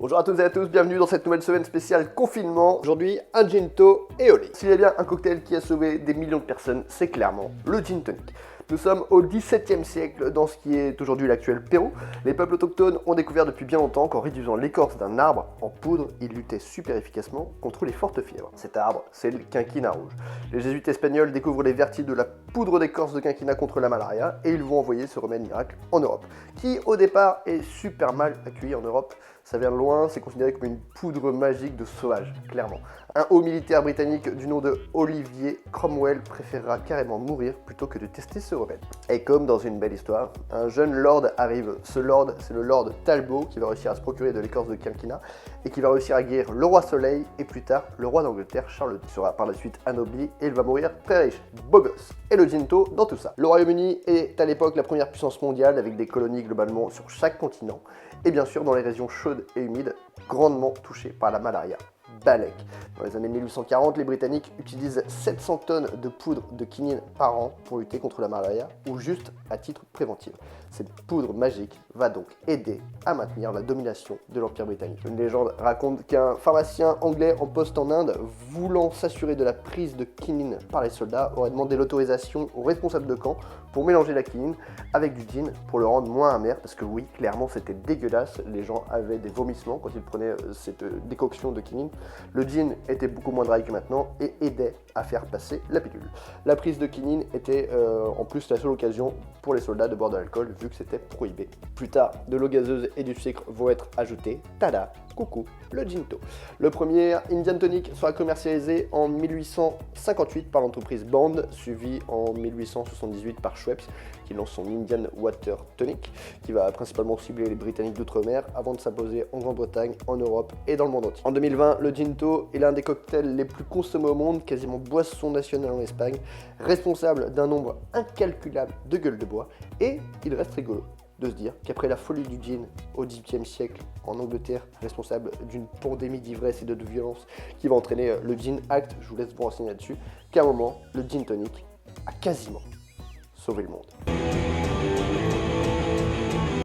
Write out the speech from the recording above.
Bonjour à toutes et à tous, bienvenue dans cette nouvelle semaine spéciale confinement. Aujourd'hui, un ginto et olé. S'il y a bien un cocktail qui a sauvé des millions de personnes, c'est clairement le gin tonic. Nous sommes au XVIIe siècle, dans ce qui est aujourd'hui l'actuel Pérou. Les peuples autochtones ont découvert depuis bien longtemps qu'en réduisant l'écorce d'un arbre en poudre, ils luttaient super efficacement contre les fortes fièvres. Cet arbre, c'est le quinquina rouge. Les jésuites espagnols découvrent les vertus de la poudre d'écorce de quinquina contre la malaria et ils vont envoyer ce remède miracle en Europe, qui au départ est super mal accueilli en Europe. Ça vient de loin, c'est considéré comme une poudre magique de sauvage, clairement. Un haut militaire britannique du nom de Olivier Cromwell préférera carrément mourir plutôt que de tester ce remède. Et comme dans une belle histoire, un jeune lord arrive. Ce lord, c'est le lord Talbot qui va réussir à se procurer de l'écorce de quinquina et qui va réussir à guérir le roi Soleil et plus tard le roi d'Angleterre Charles II. Il sera par la suite anobli et il va mourir très riche, beau gosse. Et le ginto dans tout ça. Le Royaume-Uni est à l'époque la première puissance mondiale avec des colonies globalement sur chaque continent et bien sûr dans les régions chaudes et humides grandement touchées par la malaria. Balek. Dans les années 1840, les Britanniques utilisent 700 tonnes de poudre de quinine par an pour lutter contre la malaria ou juste à titre préventif. Cette poudre magique va donc aider à maintenir la domination de l'Empire britannique. Une légende raconte qu'un pharmacien anglais en poste en Inde, voulant s'assurer de la prise de quinine par les soldats, aurait demandé l'autorisation aux responsables de camp pour mélanger la quinine avec du gin pour le rendre moins amer, parce que oui, clairement c'était dégueulasse, les gens avaient des vomissements quand ils prenaient cette décoction de quinine. Le gin était beaucoup moins dry que maintenant et aidait à faire passer la pilule. La prise de quinine était en plus la seule occasion pour les soldats de boire de l'alcool vu que c'était prohibé. Plus tard, de l'eau gazeuse et du sucre vont être ajoutés. Tada, coucou, le ginto. Le premier Indian Tonic sera commercialisé en 1858 par l'entreprise Band, suivi en 1878 par Schweppes qui lance son Indian Water Tonic, qui va principalement cibler les Britanniques d'outre-mer avant de s'imposer en Grande-Bretagne, en Europe et dans le monde entier. En 2020, le ginto est l'un des cocktails les plus consommés au monde, quasiment boisson nationale en Espagne, responsable d'un nombre incalculable de gueules de bois, et il reste rigolo de se dire qu'après la folie du gin au XVIIIe siècle en Angleterre, responsable d'une pandémie d'ivresse et de violence qui va entraîner le Gin Act, je vous laisse vous renseigner là-dessus, qu'à un moment, le gin tonic a quasiment sauvé le monde.